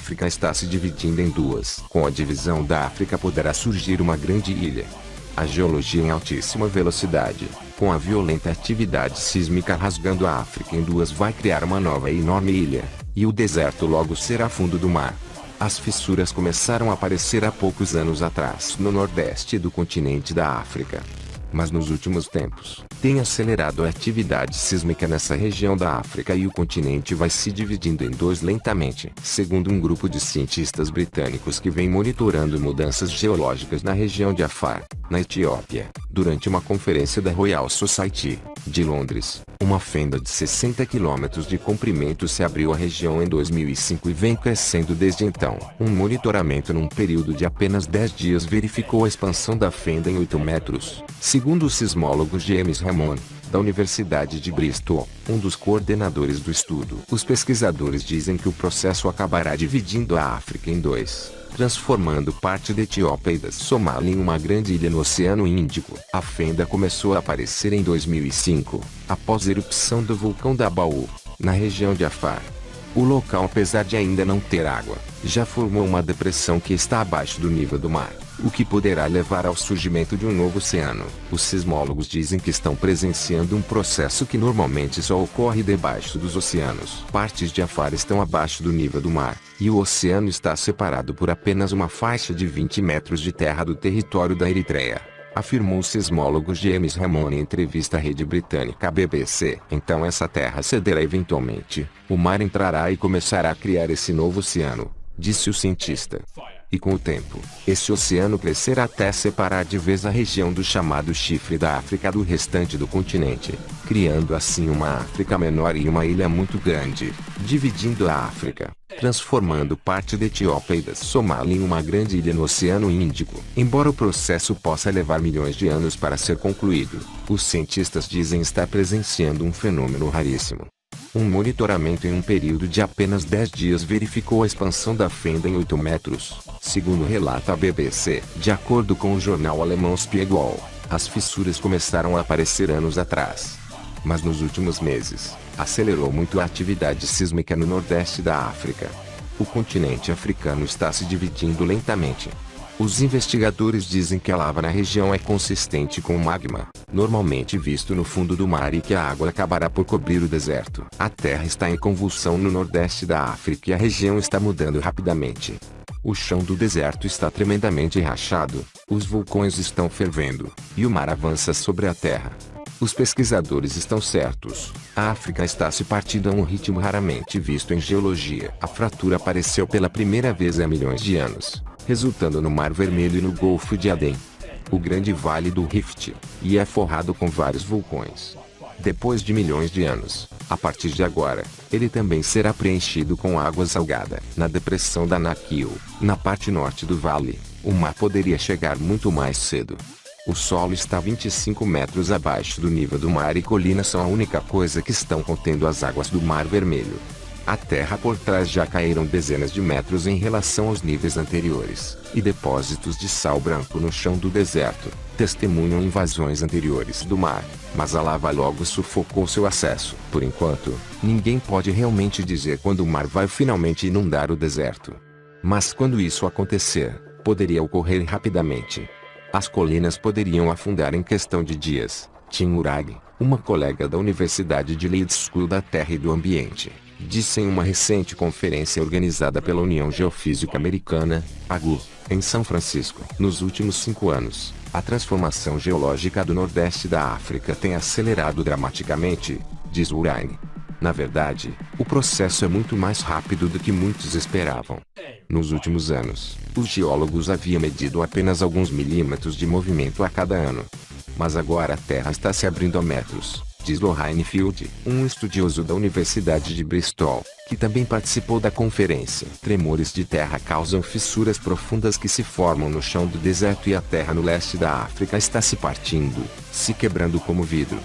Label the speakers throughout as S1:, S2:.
S1: África está se dividindo em duas. Com a divisão da África poderá surgir uma grande ilha. A geologia em altíssima velocidade, com a violenta atividade sísmica rasgando a África em duas, vai criar uma nova e enorme ilha, e o deserto logo será fundo do mar. As fissuras começaram a aparecer há poucos anos atrás no nordeste do continente da África. Mas nos últimos tempos, tem acelerado a atividade sísmica nessa região da África e o continente vai se dividindo em dois lentamente. Segundo um grupo de cientistas britânicos que vem monitorando mudanças geológicas na região de Afar, na Etiópia, durante uma conferência da Royal Society, de Londres, uma fenda de 60 quilômetros de comprimento se abriu à região em 2005 e vem crescendo desde então. Um monitoramento num período de apenas 10 dias verificou a expansão da fenda em 8 metros, segundo o sismólogo James Hammond, da Universidade de Bristol, um dos coordenadores do estudo. Os pesquisadores dizem que o processo acabará dividindo a África em dois, transformando parte da Etiópia e da Somália em uma grande ilha no Oceano Índico. A fenda começou a aparecer em 2005, após a erupção do vulcão da Baú, na região de Afar. O local, apesar de ainda não ter água, já formou uma depressão que está abaixo do nível do mar, o que poderá levar ao surgimento de um novo oceano. Os sismólogos dizem que estão presenciando um processo que normalmente só ocorre debaixo dos oceanos. Partes de Afar estão abaixo do nível do mar, e o oceano está separado por apenas uma faixa de 20 metros de terra do território da Eritreia, afirmou o sismólogo James Hammond em entrevista à rede britânica BBC. Então essa terra cederá eventualmente, o mar entrará e começará a criar esse novo oceano, disse o cientista. E com o tempo, esse oceano crescerá até separar de vez a região do chamado Chifre da África do restante do continente, criando assim uma África menor e uma ilha muito grande, dividindo a África, transformando parte da Etiópia e da Somália em uma grande ilha no Oceano Índico. Embora o processo possa levar milhões de anos para ser concluído, os cientistas dizem estar presenciando um fenômeno raríssimo. Um monitoramento em um período de apenas 10 dias verificou a expansão da fenda em 8 metros, segundo relata a BBC. De acordo com o jornal alemão Spiegel, as fissuras começaram a aparecer anos atrás. Mas nos últimos meses, acelerou muito a atividade sísmica no nordeste da África. O continente africano está se dividindo lentamente. Os investigadores dizem que a lava na região é consistente com o magma, normalmente visto no fundo do mar, e que a água acabará por cobrir o deserto. A terra está em convulsão no nordeste da África e a região está mudando rapidamente. O chão do deserto está tremendamente rachado, os vulcões estão fervendo, e o mar avança sobre a terra. Os pesquisadores estão certos. A África está se partindo a um ritmo raramente visto em geologia. A fratura apareceu pela primeira vez há milhões de anos, resultando no Mar Vermelho e no Golfo de Aden, o grande vale do Rift, e é forrado com vários vulcões. Depois de milhões de anos, a partir de agora, ele também será preenchido com água salgada. Na depressão da Naquil, na parte norte do vale, o mar poderia chegar muito mais cedo. O solo está 25 metros abaixo do nível do mar e colinas são a única coisa que estão contendo as águas do Mar Vermelho. A terra por trás já caíram dezenas de metros em relação aos níveis anteriores, e depósitos de sal branco no chão do deserto testemunham invasões anteriores do mar, mas a lava logo sufocou seu acesso. Por enquanto, ninguém pode realmente dizer quando o mar vai finalmente inundar o deserto. Mas quando isso acontecer, poderia ocorrer rapidamente. As colinas poderiam afundar em questão de dias. Tim Urag, uma colega da Universidade de Leeds School da Terra e do Ambiente, disse em uma recente conferência organizada pela União Geofísica Americana, AGU, em São Francisco. Nos últimos 5 anos, a transformação geológica do nordeste da África tem acelerado dramaticamente, diz Urag. Na verdade, o processo é muito mais rápido do que muitos esperavam. Nos últimos anos, os geólogos haviam medido apenas alguns milímetros de movimento a cada ano. Mas agora a Terra está se abrindo a metros, diz Lorraine Field, um estudioso da Universidade de Bristol, que também participou da conferência. Tremores de terra causam fissuras profundas que se formam no chão do deserto e a terra no leste da África está se partindo, se quebrando como vidro.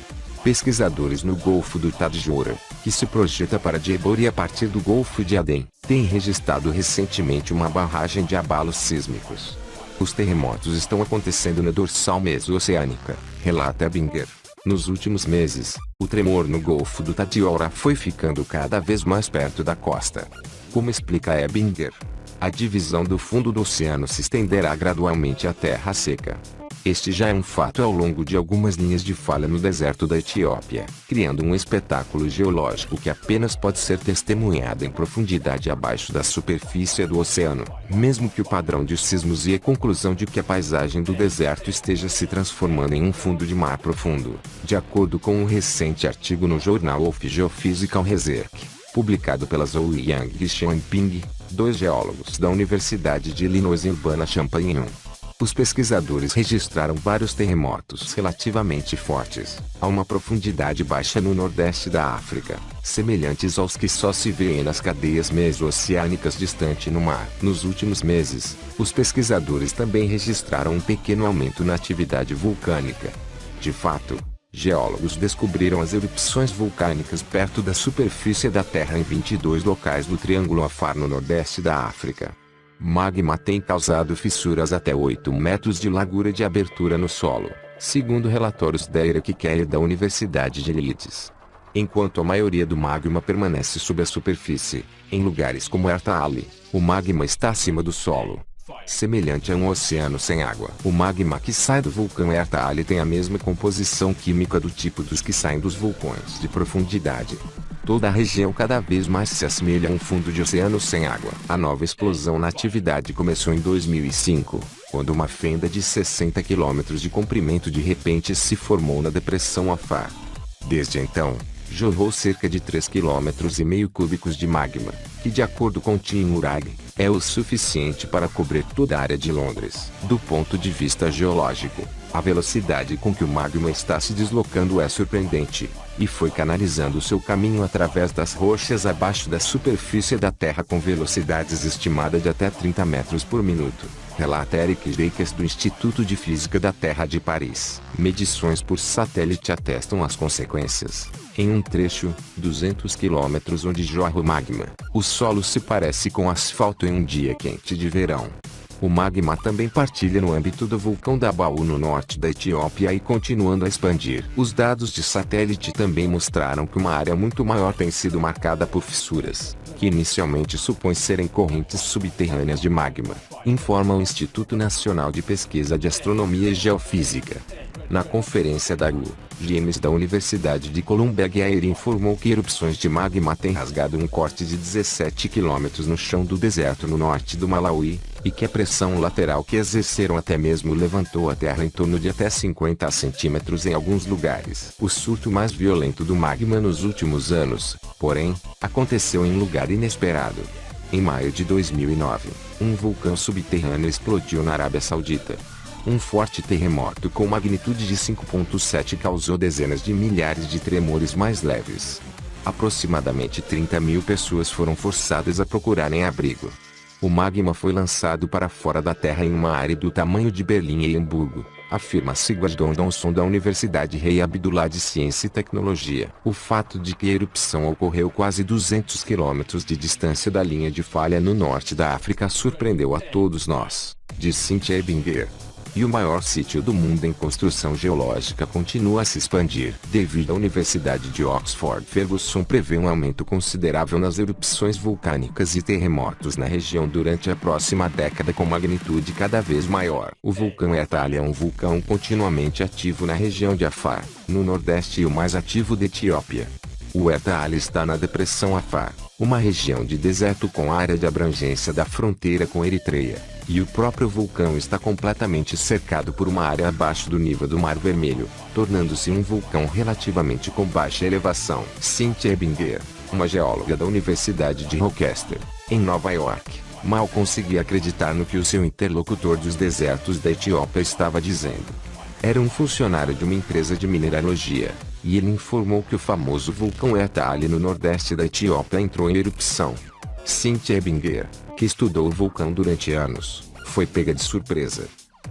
S1: Pesquisadores no Golfo do Tadjoura, que se projeta para Djibouti a partir do Golfo de Aden, têm registrado recentemente uma barragem de abalos sísmicos. Os terremotos estão acontecendo na dorsal meso-oceânica, relata Binger. Nos últimos meses, o tremor no Golfo do Tadjoura foi ficando cada vez mais perto da costa. Como explica Ebinger, a divisão do fundo do oceano se estenderá gradualmente à terra seca. Este já é um fato ao longo de algumas linhas de falha no deserto da Etiópia, criando um espetáculo geológico que apenas pode ser testemunhado em profundidade abaixo da superfície do oceano, mesmo que o padrão de sismos e a conclusão de que a paisagem do deserto esteja se transformando em um fundo de mar profundo, de acordo com um recente artigo no Journal of Geophysical Research, publicado pela Zhou Yang e Xiaoping, 2 geólogos da Universidade de Illinois em Urbana-Champaign. Os pesquisadores registraram vários terremotos relativamente fortes, a uma profundidade baixa no nordeste da África, semelhantes aos que só se vêem nas cadeias meso-oceânicas distante no mar. Nos últimos meses, os pesquisadores também registraram um pequeno aumento na atividade vulcânica. De fato, geólogos descobriram as erupções vulcânicas perto da superfície da Terra em 22 locais do Triângulo Afar no nordeste da África. Magma tem causado fissuras até 8 metros de largura de abertura no solo, segundo relatórios da Eric Kelly da Universidade de Leeds. Enquanto a maioria do magma permanece sob a superfície, em lugares como Ertale, o magma está acima do solo. Semelhante a um oceano sem água, o magma que sai do vulcão Ertale tem a mesma composição química do tipo dos que saem dos vulcões de profundidade. Toda a região cada vez mais se assemelha a um fundo de oceano sem água. A nova explosão na atividade começou em 2005, quando uma fenda de 60 km de comprimento de repente se formou na depressão Afar. Desde então, jorrou cerca de 3,5 km cúbicos de magma, que de acordo com Tim Murag, é o suficiente para cobrir toda a área de Londres. Do ponto de vista geológico, a velocidade com que o magma está se deslocando é surpreendente, e foi canalizando seu caminho através das rochas abaixo da superfície da Terra com velocidades estimadas de até 30 metros por minuto, relata Eric Jacques do Instituto de Física da Terra de Paris. Medições por satélite atestam as consequências. Em um trecho, 200 km onde jorra o magma, o solo se parece com asfalto em um dia quente de verão. O magma também partilha no âmbito do vulcão da Baú no norte da Etiópia e continuando a expandir. Os dados de satélite também mostraram que uma área muito maior tem sido marcada por fissuras, que inicialmente supõe serem correntes subterrâneas de magma, informa o Instituto Nacional de Pesquisa de Astronomia e Geofísica. Na conferência da U. James da Universidade de Columbia Geyer informou que erupções de magma têm rasgado um corte de 17 km no chão do deserto no norte do Malawi, e que a pressão lateral que exerceram até mesmo levantou a terra em torno de até 50 centímetros em alguns lugares. O surto mais violento do magma nos últimos anos, porém, aconteceu em lugar inesperado. Em maio de 2009, um vulcão subterrâneo explodiu na Arábia Saudita. Um forte terremoto com magnitude de 5,7 causou dezenas de milhares de tremores mais leves. Aproximadamente 30 mil pessoas foram forçadas a procurarem abrigo. O magma foi lançado para fora da Terra em uma área do tamanho de Berlim e Hamburgo, afirma Sigvard Donaldson da Universidade Rei Abdullah de Ciência e Tecnologia. O fato de que a erupção ocorreu quase 200 quilômetros de distância da linha de falha no norte da África surpreendeu a todos nós, diz Cynthia Ebinger. E o maior sítio do mundo em construção geológica continua a se expandir. Devido à Universidade de Oxford, Ferguson prevê um aumento considerável nas erupções vulcânicas e terremotos na região durante a próxima década com magnitude cada vez maior. O vulcão Ertale é um vulcão continuamente ativo na região de Afar, no nordeste e o mais ativo da Etiópia. O Ertale está na depressão Afar, uma região de deserto com área de abrangência da fronteira com Eritreia, e o próprio vulcão está completamente cercado por uma área abaixo do nível do Mar Vermelho, tornando-se um vulcão relativamente com baixa elevação. Cynthia Ebinger, uma geóloga da Universidade de Rochester, em Nova York, mal conseguia acreditar no que o seu interlocutor dos desertos da Etiópia estava dizendo. Era um funcionário de uma empresa de mineralogia, e ele informou que o famoso vulcão Ertale no nordeste da Etiópia entrou em erupção. Cynthia Ebinger, que estudou o vulcão durante anos, foi pega de surpresa.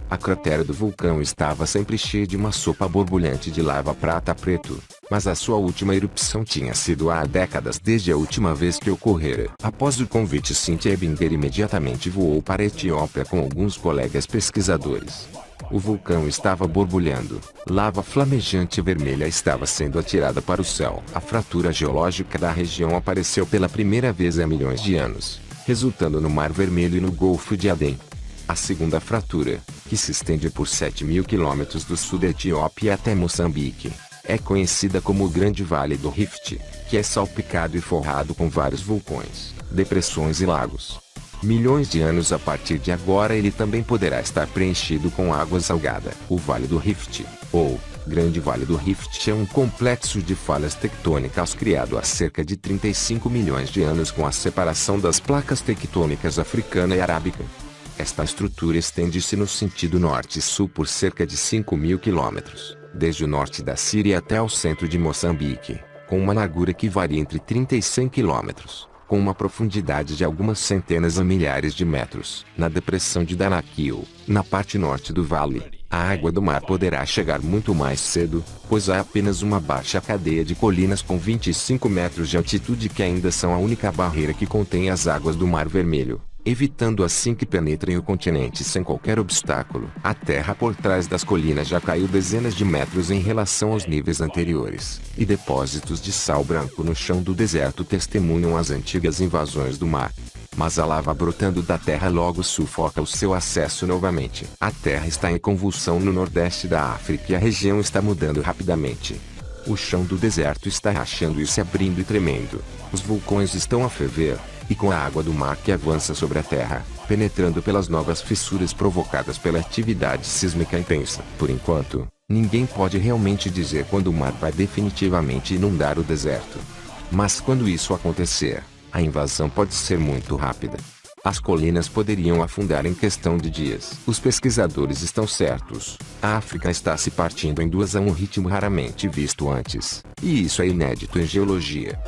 S1: A cratera do vulcão estava sempre cheia de uma sopa borbulhante de lava prata preto, mas a sua última erupção tinha sido há décadas desde a última vez que ocorrera. Após o convite, Cynthia Ebinger imediatamente voou para a Etiópia com alguns colegas pesquisadores. O vulcão estava borbulhando. Lava flamejante vermelha estava sendo atirada para o céu. A fratura geológica da região apareceu pela primeira vez há milhões de anos, resultando no Mar Vermelho e no Golfo de Adem. A segunda fratura, que se estende por 7.000 quilômetros do sul da Etiópia até Moçambique, é conhecida como o Grande Vale do Rift, que é salpicado e forrado com vários vulcões, depressões e lagos. Milhões de anos a partir de agora ele também poderá estar preenchido com água salgada. O Vale do Rift, ou Grande Vale do Rift, é um complexo de falhas tectônicas criado há cerca de 35 milhões de anos com a separação das placas tectônicas africana e arábica. Esta estrutura estende-se no sentido norte-sul por cerca de 5.000 quilômetros, desde o norte da Síria até o centro de Moçambique, com uma largura que varia entre 30 e 100 quilômetros, com uma profundidade de algumas centenas a milhares de metros. Na depressão de Danakil, na parte norte do vale, a água do mar poderá chegar muito mais cedo, pois há apenas uma baixa cadeia de colinas com 25 metros de altitude que ainda são a única barreira que contém as águas do Mar Vermelho, evitando assim que penetrem o continente sem qualquer obstáculo. A terra por trás das colinas já caiu dezenas de metros em relação aos níveis anteriores, e depósitos de sal branco no chão do deserto testemunham as antigas invasões do mar. Mas a lava brotando da terra logo sufoca o seu acesso novamente. A terra está em convulsão no nordeste da África e a região está mudando rapidamente. O chão do deserto está rachando e se abrindo e tremendo. Os vulcões estão a ferver, e com a água do mar que avança sobre a terra, penetrando pelas novas fissuras provocadas pela atividade sísmica intensa. Por enquanto, ninguém pode realmente dizer quando o mar vai definitivamente inundar o deserto. Mas quando isso acontecer, a invasão pode ser muito rápida. As colinas poderiam afundar em questão de dias. Os pesquisadores estão certos. A África está se partindo em duas a um ritmo raramente visto antes. E isso é inédito em geologia.